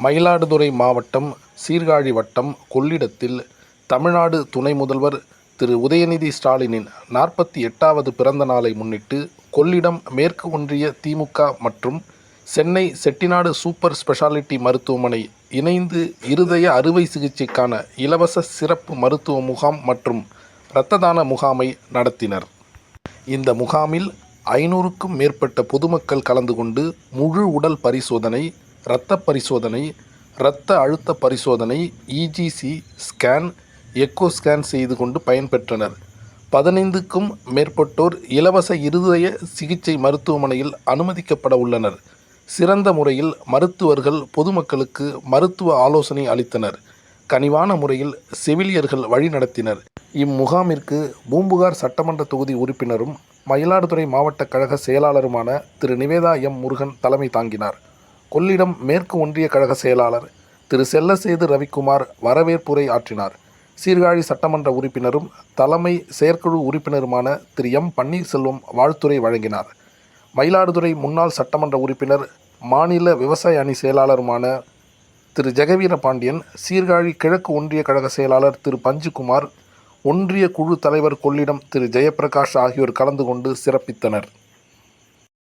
மயிலாடுதுறை மாவட்டம் சீர்காழி வட்டம் கொள்ளிடத்தில் தமிழ்நாடு துணை முதல்வர் திரு உதயநிதி ஸ்டாலினின் 48வது பிறந்த நாளை முன்னிட்டு கொள்ளிடம் மேற்கு ஒன்றிய திமுக மற்றும் சென்னை செட்டிநாடு சூப்பர் ஸ்பெஷாலிட்டி மருத்துவமனை இணைந்து இருதய அறுவை சிகிச்சைக்கான இலவச சிறப்பு மருத்துவ முகாம் மற்றும் இரத்த தான முகாமை நடத்தினர். இந்த முகாமில் 500க்கும் மேற்பட்ட பொதுமக்கள் கலந்து கொண்டு முழு உடல் பரிசோதனை, இரத்த பரிசோதனை, இரத்த அழுத்த பரிசோதனை, இஜிசி ஸ்கேன், எக்கோ ஸ்கேன் செய்து கொண்டு பயன்பெற்றனர். 15க்கும் மேற்பட்டோர் இலவச இருதய சிகிச்சை மருத்துவமனையில் அனுமதிக்கப்பட உள்ளனர். சிறந்த முறையில் மருத்துவர்கள் பொதுமக்களுக்கு மருத்துவ ஆலோசனை அளித்தனர். கனிவான முறையில் செவிலியர்கள் வழிநடத்தினர். இம்முகாமிற்கு பூம்புகார் சட்டமன்ற தொகுதி உறுப்பினரும் மயிலாடுதுறை மாவட்ட கழக செயலாளருமான திரு நிவேதா எம். முருகன் தலைமை தாங்கினார். கொள்ளிடம் மேற்கு ஒன்றிய கழக செயலாளர் திரு செல்லசேது ரவிக்குமார் வரவேற்புரை ஆற்றினார். சீர்காழி சட்டமன்ற உறுப்பினரும் தலைமை செயற்குழு உறுப்பினருமான திரு எம். பன்னீர்செல்வம் வாழ்த்துரை வழங்கினார். மயிலாடுதுறை முன்னாள் சட்டமன்ற உறுப்பினர், மாநில விவசாய அணி செயலாளருமான திரு ஜெகவீர பாண்டியன், சீர்காழி கிழக்கு ஒன்றிய கழக செயலாளர் திரு பஞ்சுகுமார், ஒன்றிய குழு தலைவர் கொள்ளிடம் திரு ஜெயப்பிரகாஷ் ஆகியோர் கலந்து கொண்டு சிறப்பித்தனர்.